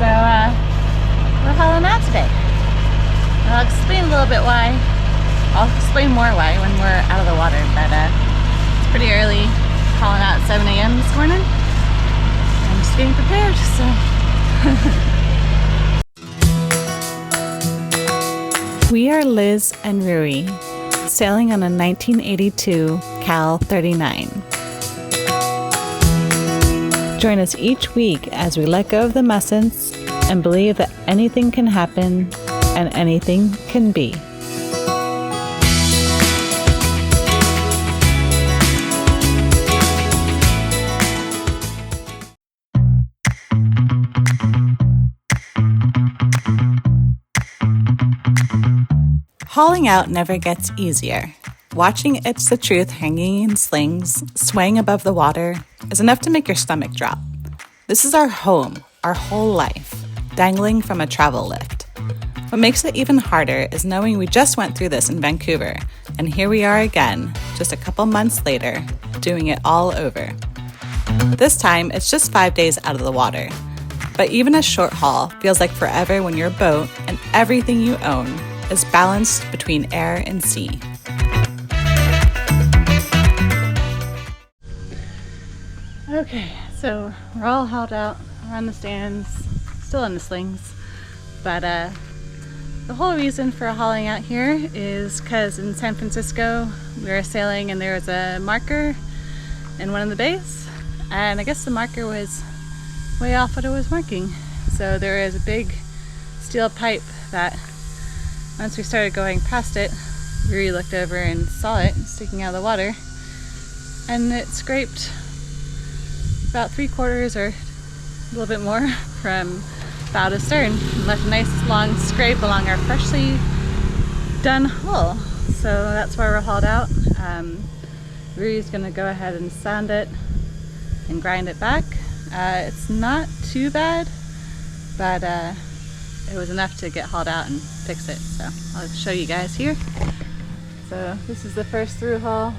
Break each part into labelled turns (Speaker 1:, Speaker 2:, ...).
Speaker 1: So we're hauling out today. And I'll explain a little bit why. I'll explain more why when we're out of the water, but it's pretty early, hauling out at 7 a.m. this morning. I'm just getting prepared, so. We are Liz and Rui, sailing on a 1982 Cal 39. Join us each week as we let go of the mustn'ts and believe that anything can happen and anything can be. Hauling out never gets easier. Watching It's the Truth hanging in slings, swaying above the water, is enough to make your stomach drop. This is our home, our whole life, dangling from a travel lift. What makes it even harder is knowing we just went through this in Vancouver, and here we are again, just a couple months later, doing it all over. This time, it's just 5 days out of the water. But even a short haul feels like forever when your boat and everything you own is balanced between air and sea. Okay, so we're all hauled out around the stands, still in the slings, but the whole reason for hauling out here is because in San Francisco we were sailing and there was a marker in one of the bays, and I guess the marker was way off what it was marking. So there was a big steel pipe that once we started going past it, we looked over and saw it sticking out of the water, and it scraped about 3/4 or a little bit more from bow to stern and left a nice long scrape along our freshly done hull. So that's why we're hauled out. Rui's gonna go ahead and sand it and grind it back. It's not too bad, but it was enough to get hauled out and fix it, so I'll show you guys here. So this is the first through haul,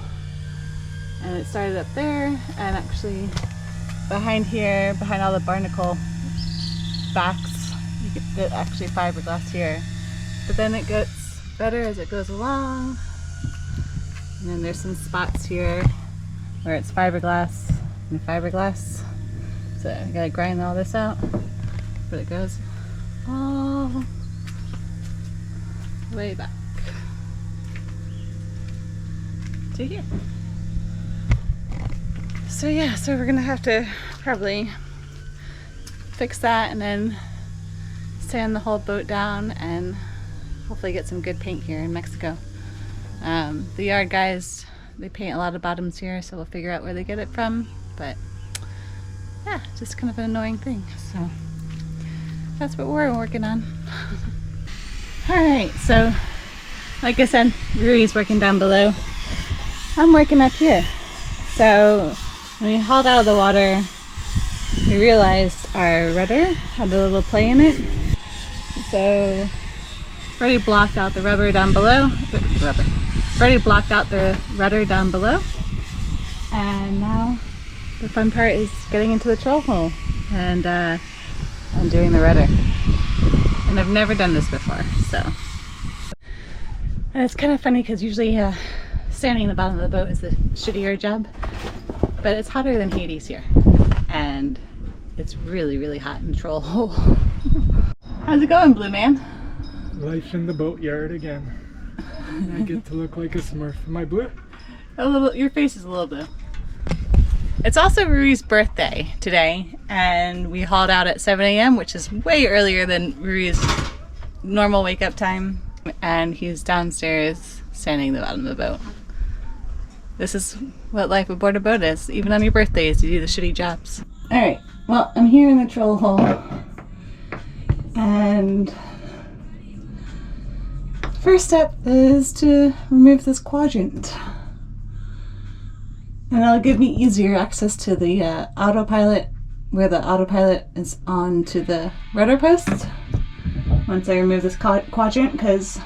Speaker 1: and it started up there, and actually behind here, behind all the barnacle backs, you get actually fiberglass here, but then it gets better as it goes along, and then there's some spots here where it's fiberglass and fiberglass, so I gotta grind all this out, but it goes all the way back to here. So yeah, so we're gonna have to probably fix that and then sand the whole boat down and hopefully get some good paint here in Mexico. The yard guys, they paint a lot of bottoms here, so we'll figure out where they get it from, but yeah, just kind of an annoying thing. So that's what we're working on. Alright, so like I said, Rui's working down below. I'm working up here. So when we hauled out of the water, we realized our rudder had a little play in it. So already blocked out the rubber down below. Already blocked out the rudder down below. And now the fun part is getting into the troll hole and doing the rudder. And I've never done this before, so. And it's kind of funny because usually standing in the bottom of the boat is the shittier job, but it's hotter than Hades here, and it's really, really hot in the troll hole. How's it going, Blue Man?
Speaker 2: Life in the boatyard again. I get to look like a Smurf. Am I blue?
Speaker 1: A little. Your face is a little blue. It's also Rui's birthday today, and we hauled out at 7 a.m., which is way earlier than Rui's normal wake-up time, and he's downstairs sanding the bottom of the boat. This is what life aboard a boat is. Even on your birthdays, you do the shitty jobs. Alright, well, I'm here in the troll hole, and first step is to remove this quadrant. And it'll give me easier access to the autopilot, where the autopilot is on to the rudder post. Once I remove this quadrant, because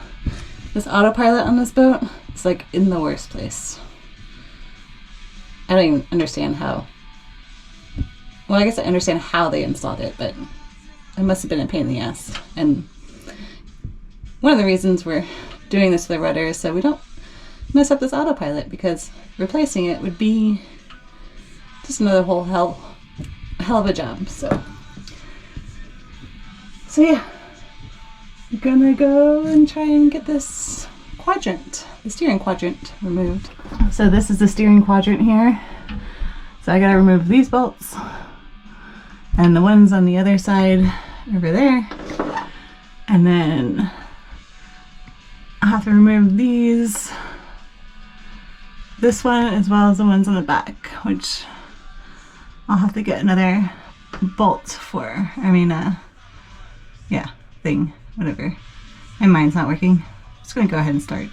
Speaker 1: this autopilot on this boat is like in the worst place. I don't even understand how. Well, I guess I understand how they installed it, but it must have been a pain in the ass. And one of the reasons we're doing this with the rudder is so we don't mess up this autopilot, because replacing it would be just another whole hell of a job. So yeah, I'm gonna go and try and get this quadrant, the steering quadrant, removed. So this is the steering quadrant here. So I gotta remove these bolts and the ones on the other side over there, and then I have to remove this one as well as the ones on the back, which I'll have to get another bolt for. Thing, whatever. My mind's not working. I'm just gonna go ahead and start.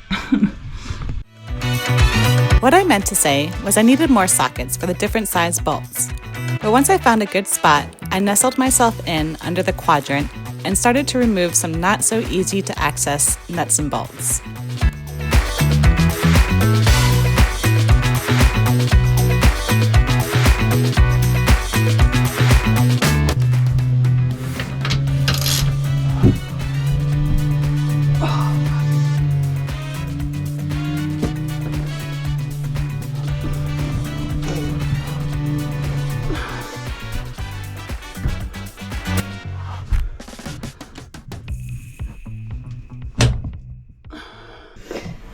Speaker 3: What I meant to say was I needed more sockets for the different size bolts. But once I found a good spot, I nestled myself in under the quadrant and started to remove some not so easy to access nuts and bolts.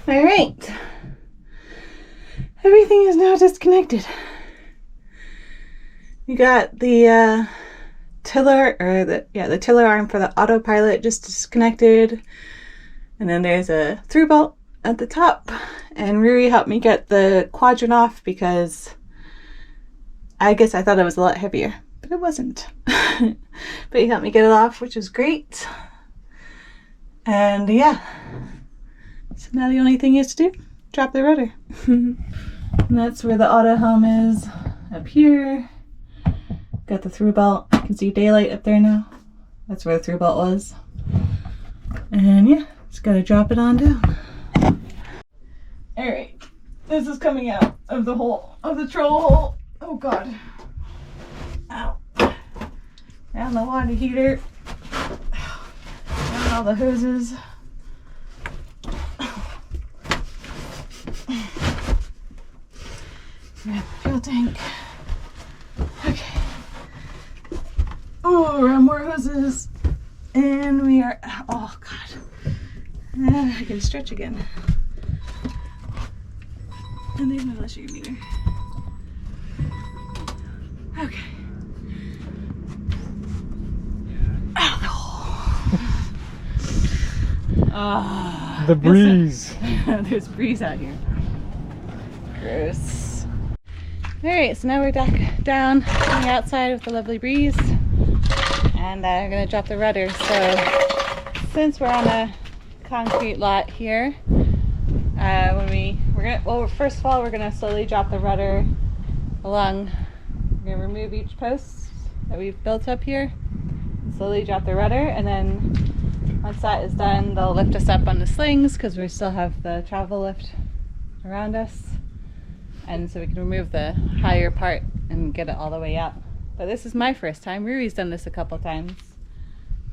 Speaker 1: All right, everything is now disconnected. You got the tiller, or the tiller arm for the autopilot just disconnected, and then there's a through bolt at the top. And Ruri helped me get the quadrant off because I guess I thought it was a lot heavier, but it wasn't. But he helped me get it off, which was great. And yeah. So now the only thing is to do, drop the rudder. And that's where the auto helm is, up here. Got the through belt. You can see daylight up there now. That's where the through belt was. And yeah, just gotta drop it on down. Alright, this is coming out of the hole, of the troll hole. Oh god. Ow. Down the water heater. Down all the hoses. Grab the fuel tank. Okay. Oh, we're on more hoses. And we are, oh god. I can stretch again. And there's my blood sugar meter. Okay. Out of the hole. Oh,
Speaker 2: The breeze.
Speaker 1: There's breeze out here. Gross. Alright, so now we're back down on the outside with the lovely breeze, and I'm going to drop the rudder. So since we're on a concrete lot here, first of all, we're going to slowly drop the rudder along. We're going to remove each post that we've built up here, slowly drop the rudder, and then once that is done, they'll lift us up on the slings because we still have the travel lift around us. And so we can remove the higher part and get it all the way out. But this is my first time. Ruri's done this a couple times.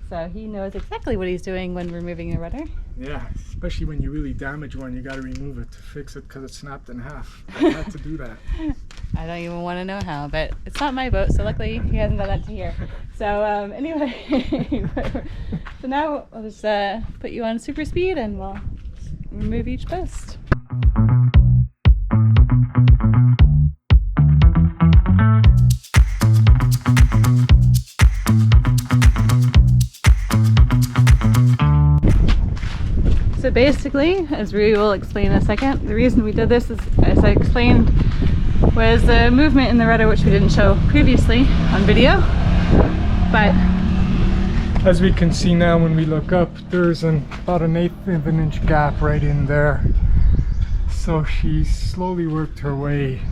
Speaker 1: So he knows exactly what he's doing when removing the rudder.
Speaker 2: Yeah, especially when you really damage one, you got to remove it to fix it because it snapped in half. I had to do that.
Speaker 1: I don't even want to know how, but it's not my boat, so luckily he hasn't done that to here. So anyway, so now I'll just put you on super speed and we'll remove each post. So basically, as Rui will explain in a second, the reason we did this is, as I explained, was the movement in the rudder, which we didn't show previously on video. But
Speaker 2: as we can see now when we look up, there's about an 1/8 of an inch gap right in there. So she slowly worked her way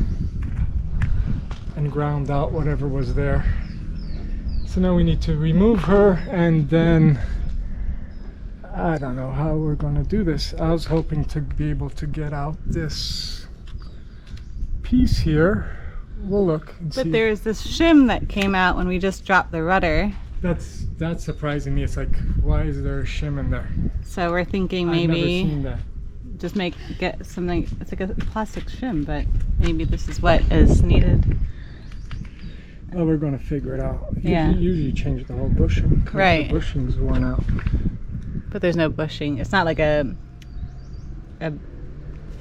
Speaker 2: and ground out whatever was there. So now we need to remove her, and then I don't know how we're going to do this. I was hoping to be able to get out this piece here. We'll look and see.
Speaker 1: But there's this shim that came out when we just dropped the rudder.
Speaker 2: That's surprising me. It's like, why is there a shim in there?
Speaker 1: So we're thinking
Speaker 2: I've never
Speaker 1: maybe
Speaker 2: seen that.
Speaker 1: just get something. It's like a plastic shim, but maybe this is what is needed.
Speaker 2: Oh, we're gonna figure it out.
Speaker 1: Yeah.
Speaker 2: Usually change the whole bushing. 'Cause
Speaker 1: Right.
Speaker 2: The bushing's worn out.
Speaker 1: But there's no bushing. It's not like a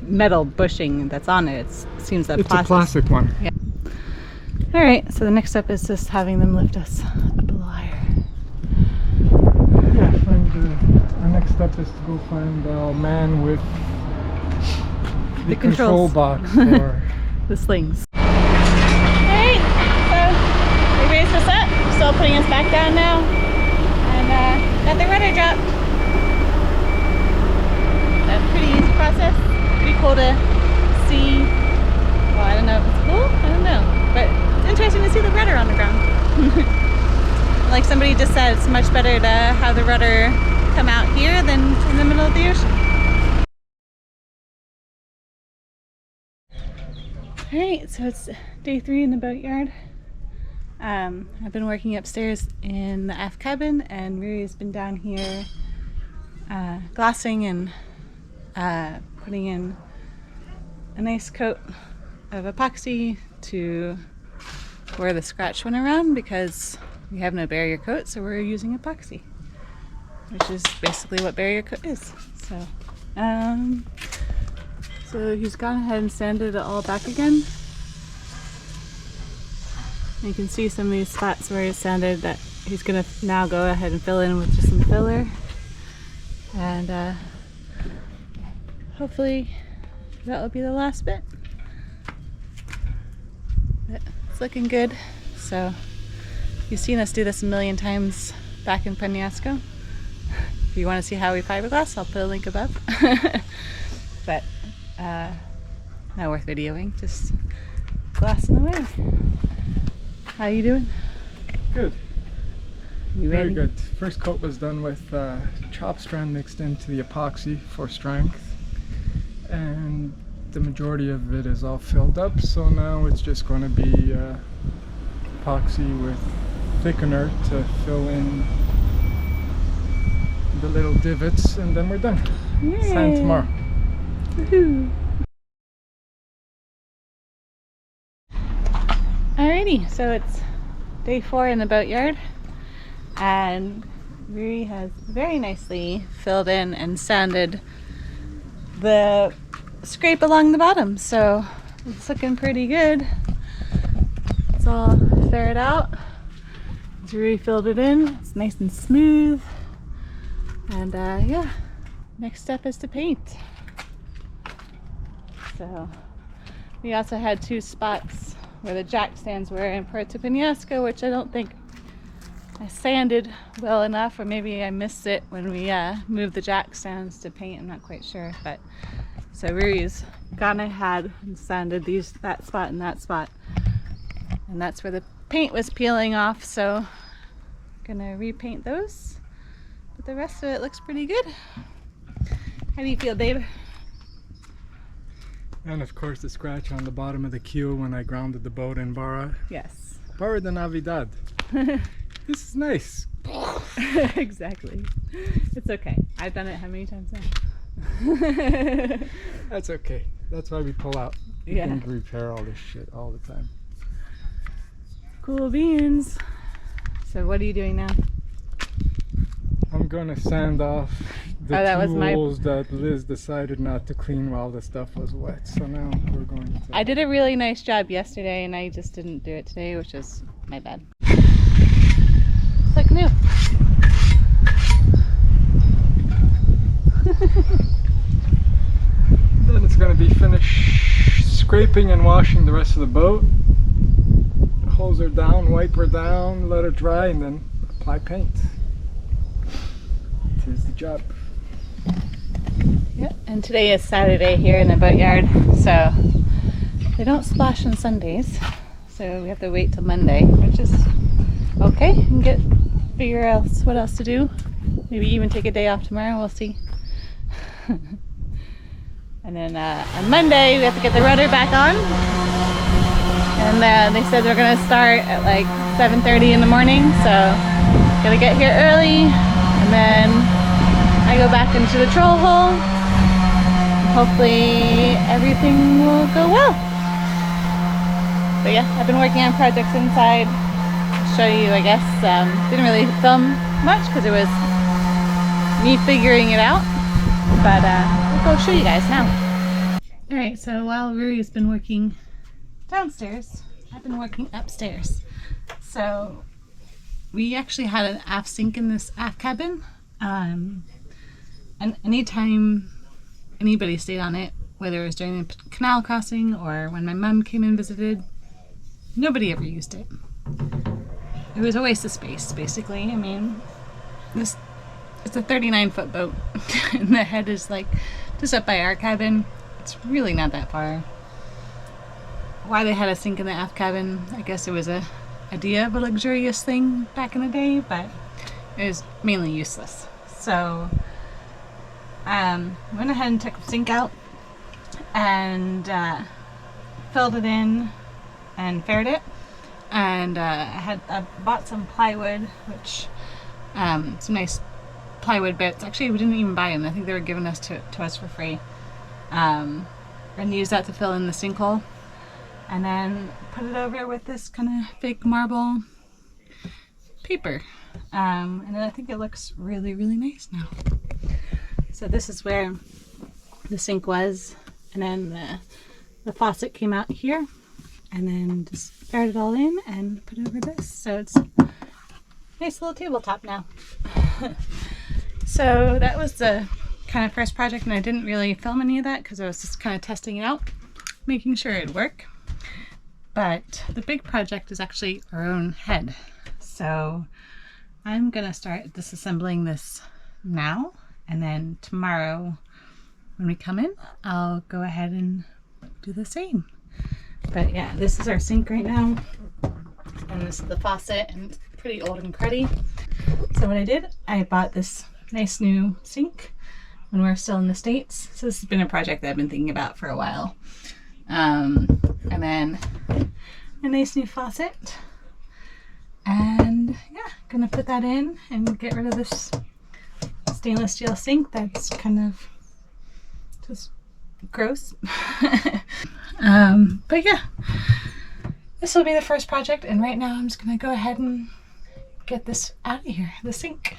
Speaker 1: metal bushing that's on it. It seems that
Speaker 2: It's a plastic one.
Speaker 1: Yeah. All right. So the next step is just having them lift us up a little higher.
Speaker 2: Yeah. Our next step is to go find a man with the control
Speaker 1: controls.
Speaker 2: box for.
Speaker 1: The slings. Alright, so we raised us up, still putting us back down now, and got the rudder dropped. A pretty easy process, pretty cool to see. Well, I don't know if it's cool, I don't know, but it's interesting to see the rudder on the ground. Like somebody just said, it's much better to have the rudder come out here than in the middle of the ocean. Alright, so it's day 3 in the boatyard. I've been working upstairs in the aft cabin, and Ruri's been down here glassing and putting in a nice coat of epoxy to where the scratch went around, because we have no barrier coat, so we're using epoxy, which is basically what barrier coat is. So he's gone ahead and sanded it all back again. You can see some of these spots where he's sanded that he's going to now go ahead and fill in with just some filler. And hopefully that will be the last bit. But it's looking good. So you've seen us do this a million times back in Penasco. If you want to see how we fiberglass, I'll put a link above. But not worth videoing, just glassing away. How you doing?
Speaker 2: Good.
Speaker 1: You ready?
Speaker 2: Very good. First coat was done with chop strand mixed into the epoxy for strength, and the majority of it is all filled up, so now it's just going to be epoxy with thickener to fill in the little divots, and then we're done.
Speaker 1: Yay.
Speaker 2: Sand tomorrow.
Speaker 1: Woohoo. Alrighty, so it's day 4 in the boatyard, and Ruri has very nicely filled in and sanded the scrape along the bottom, so it's looking pretty good. It's all ferret out. Ruri filled it in. It's nice and smooth, and yeah, next step is to paint. So we also had 2 spots where the jack stands were in Puerto Penasco, which I don't think I sanded well enough, or maybe I missed it when we moved the jack stands to paint. I'm not quite sure, but so Ruri's gone ahead and sanded that spot and that spot, and that's where the paint was peeling off, so I'm gonna repaint those, but the rest of it looks pretty good. How do you feel, babe?
Speaker 2: And of course the scratch on the bottom of the keel when I grounded the boat in Barra.
Speaker 1: Yes.
Speaker 2: Barra de Navidad. This is nice.
Speaker 1: Exactly. It's okay. I've done it how many times now?
Speaker 2: That's okay. That's why we pull out. We
Speaker 1: Yeah.
Speaker 2: can repair all this shit all the time.
Speaker 1: Cool beans. So what are you doing now?
Speaker 2: I'm gonna sand off the
Speaker 1: that was my-
Speaker 2: tools that Liz decided not to clean while the stuff was wet. So now we're going to...
Speaker 1: I did a really nice job yesterday, and I just didn't do it today, which is my bad. It's like new.
Speaker 2: Then it's gonna be finished scraping and washing the rest of the boat. Hose her down, wipe her down, let her dry, and then apply paint. Here's the job.
Speaker 1: Yep. And today is Saturday here in the boatyard, so they don't splash on Sundays, so we have to wait till Monday, which is okay. We can figure out what else to do. Maybe even take a day off tomorrow. We'll see. And then on Monday we have to get the rudder back on, and they said they're gonna start at like 7:30 in the morning, so Gotta get here early, and then I go back into the troll hole. Hopefully everything will go well. But yeah, I've been working on projects inside. Show you, I guess. Didn't really film much because it was me figuring it out. But I'll go show you guys now. Alright, so while Ruri's been working downstairs, I've been working upstairs. So we actually had an aft sink in this aft cabin. And anytime anybody stayed on it, whether it was during the canal crossing or when my mom came and visited, nobody ever used it. It was a waste of space, basically. I mean, it's a 39-foot boat, and the head is like just up by our cabin. It's really not that far. Why they had a sink in the aft cabin, I guess it was a idea of a luxurious thing back in the day, but it was mainly useless. So went ahead and took the sink out and filled it in and faired it, and I bought some plywood, which some nice plywood bits. Actually, we didn't even buy them. I think they were given us to us for free, and use that to fill in the sinkhole, and then put it over with this kind of fake marble paper, and I think it looks really, really nice now. So this is where the sink was, and then the faucet came out here, and then just faired it all in and put over this. So it's a nice little tabletop now. So that was the kind of first project, and I didn't really film any of that because I was just kind of testing it out, making sure it'd work. But the big project is actually our own head. So I'm gonna start disassembling this now, and then tomorrow when we come in, I'll go ahead and do the same. But yeah, this is our sink right now, and this is the faucet, and it's pretty old and cruddy. So what I did, I bought this nice new sink when we're still in the States. So this has been a project that I've been thinking about for a while. And then a nice new faucet, and yeah, gonna put that in and get rid of this stainless steel sink that's kind of just gross. But yeah, this will be the first project, and right now I'm just gonna go ahead and get this out of here, the sink.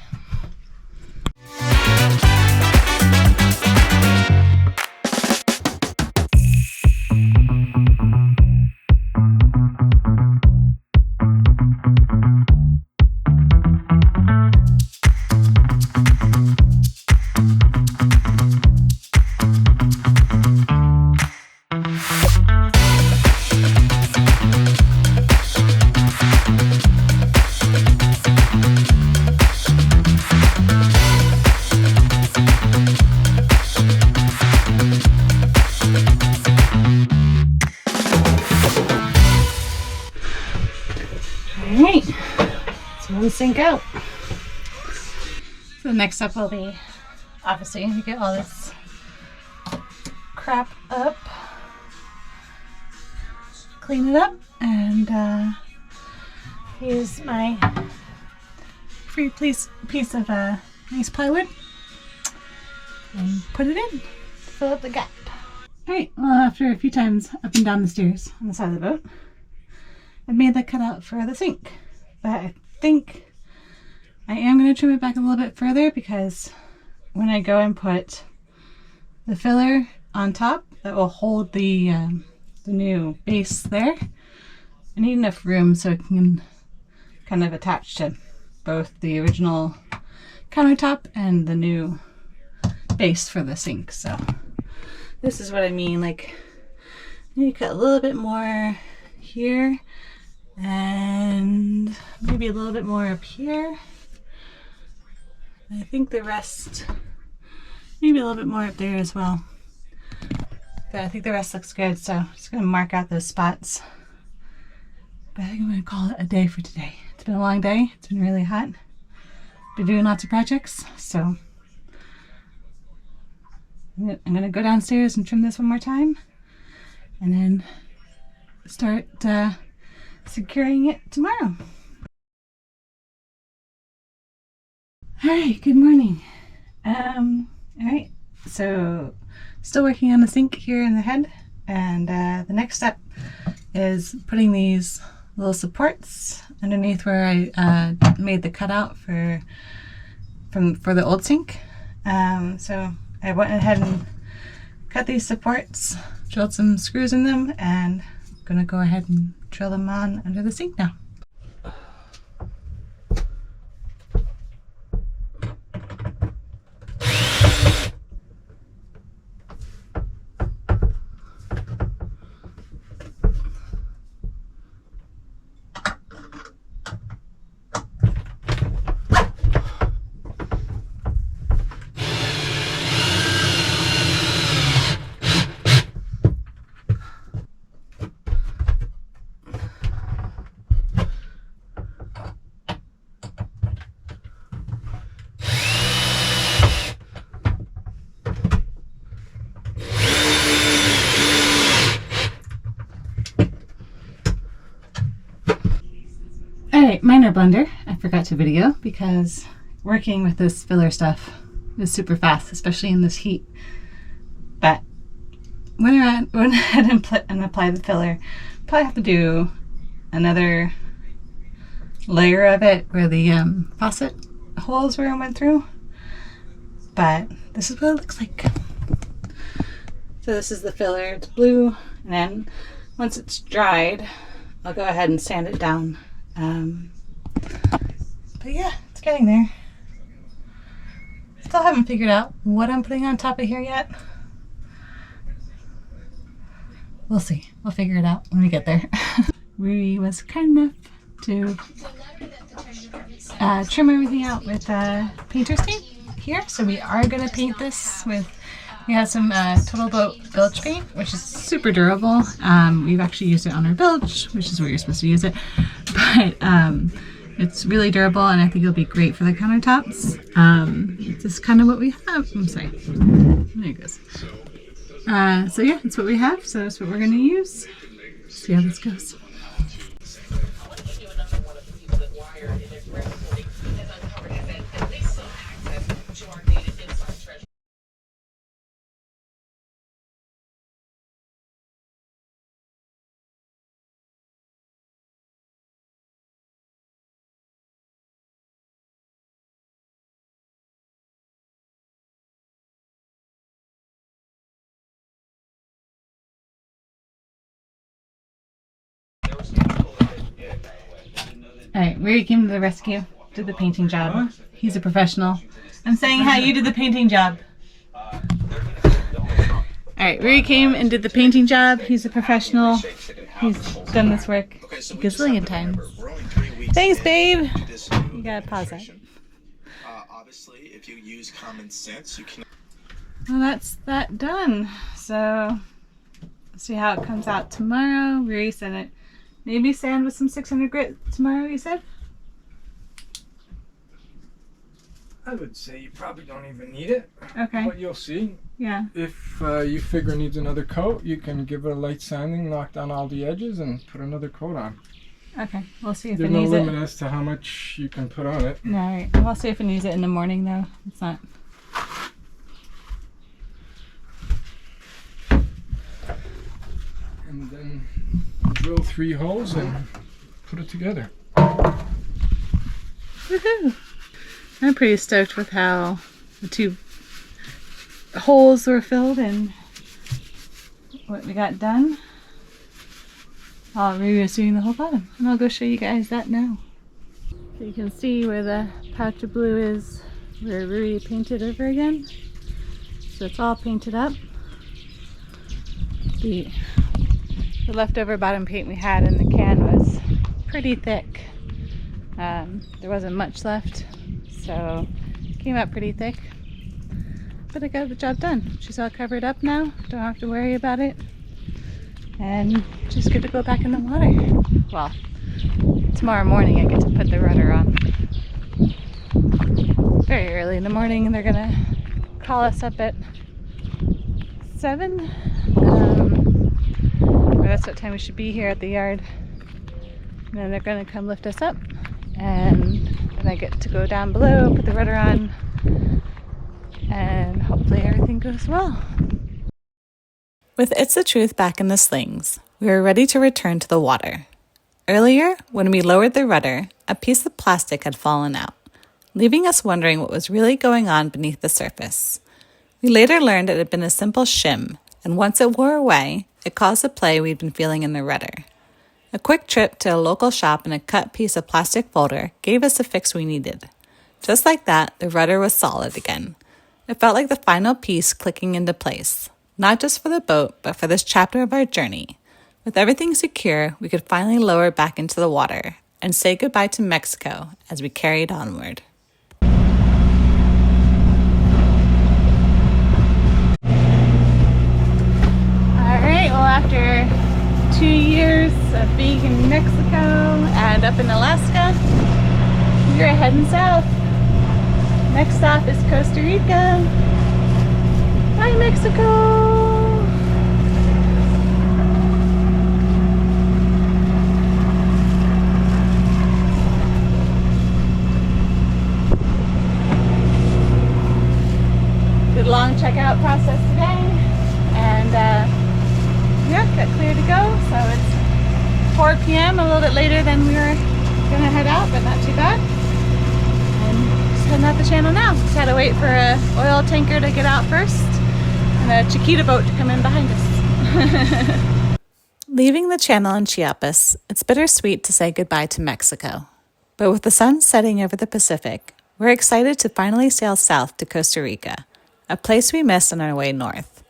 Speaker 1: Alright, so one sink out. So the next step will be obviously to get all this crap up, clean it up, and use my free piece of nice plywood and put it in to fill up the gap. Alright, well, after a few times up and down the stairs on the side of the boat, I've made the cutout for the sink, but I think I am going to trim it back a little bit further, because when I go and put the filler on top that will hold the new base there, I need enough room so it can kind of attach to both the original countertop and the new base for the sink. So this is what I mean, like you cut a little bit more here and maybe a little bit more up here. I think the rest, maybe a little bit more up there as well. But I think the rest looks good, so I'm just going to mark out those spots. But I think I'm going to call it a day for today. It's been a long day. It's been really hot. Been doing lots of projects, so I'm going to go downstairs and trim this one more time, and then start securing it tomorrow. All right, good morning. All right, so still working on the sink here in the head, and the next step is putting these little supports underneath where I made the cutout for the old sink. So I went ahead and cut these supports, drilled some screws in them, and I'm gonna go ahead and drill them on under the sink now. Alright, minor blunder. I forgot to video because working with this filler stuff is super fast, especially in this heat. But went ahead and applied the filler. Probably have to do another layer of it where the faucet holes where I went through. But this is what it looks like. So this is the filler. It's blue, and then once it's dried, I'll go ahead and sand it down. But yeah, it's getting there. Still haven't figured out what I'm putting on top of here yet. We'll see. We'll figure it out when we get there. Rui was kind enough to trim everything out with painter's tape here. So we are going to paint this with, we have some Total Boat bilge paint, which is super durable. We've actually used it on our bilge, which is where you're supposed to use it. But it's really durable, and I think it'll be great for the countertops. This is kind of what we have. I'm sorry. There it goes. So yeah, it's what we have. So that's what we're going to use. See how this goes. Alright, Rui came to the rescue, did the painting job. He's a professional. I'm saying how you did the painting job. Alright, Rui came and did the painting job. He's a professional. He's done this work a gazillion times. Thanks, babe! You gotta pause that.
Speaker 4: Obviously, if you use common sense, you can.
Speaker 1: Well, that's that done. So, let's see how it comes out tomorrow. Rui said it. Maybe sand with some 600 grit tomorrow, you said?
Speaker 2: I would say you probably don't even need it.
Speaker 1: Okay.
Speaker 2: But you'll see.
Speaker 1: Yeah.
Speaker 2: If you figure it needs another coat, you can give it a light sanding, knock down all the edges, and put another coat on.
Speaker 1: Okay. We'll see if
Speaker 2: There's
Speaker 1: it
Speaker 2: no
Speaker 1: needs
Speaker 2: limit
Speaker 1: it.
Speaker 2: as to how much you can put on it.
Speaker 1: No, right. We'll see if it needs it in the morning, though. It's not.
Speaker 2: And then drill 3 holes and put it together.
Speaker 1: Woohoo! I'm pretty stoked with how the 2 holes were filled and what we got done. I'll Rui doing the whole bottom, and I'll go show you guys that now. So you can see where the patch of blue is, where Rui painted over again. So it's all painted up. The leftover bottom paint we had in the can was pretty thick. There wasn't much left, so it came out pretty thick. But I got the job done. She's all covered up now, don't have to worry about it. And just good to go back in the water. Well, tomorrow morning I get to put the rudder on. Very early in the morning, and they're gonna call us up at 7. Or that's what time we should be here at the yard. And then they're gonna come lift us up, and then Then I get to go down below, put the rudder on, and hopefully everything goes well.
Speaker 3: With It's the Truth back in the slings, we were ready to return to the water. Earlier, when we lowered the rudder, a piece of plastic had fallen out, leaving us wondering what was really going on beneath the surface. We later learned it had been a simple shim, and once it wore away, it caused the play we'd been feeling in the rudder. A quick trip to a local shop and a cut piece of plastic folder gave us the fix we needed. Just like that, the rudder was solid again. It felt like the final piece clicking into place, not just for the boat, but for this chapter of our journey. With everything secure, we could finally lower back into the water and say goodbye to Mexico as we carried onward.
Speaker 1: Alright, well after 2 years of being in Mexico and up in Alaska, we're heading south. Next stop is Costa Rica. Bye, Mexico! Good long checkout process today, and yeah, got clear to go. So it's 4 p.m., a little bit later than we were gonna head out, but not too bad. And just heading out the channel now. Just had to wait for a oil tanker to get out first, and a Chiquita boat to come in behind us.
Speaker 3: Leaving the channel in Chiapas, it's bittersweet to say goodbye to Mexico. But with the sun setting over the Pacific, we're excited to finally sail south to Costa Rica, a place we missed on our way north.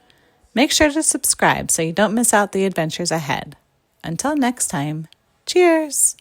Speaker 3: Make sure to subscribe so you don't miss out the adventures ahead. Until next time, cheers!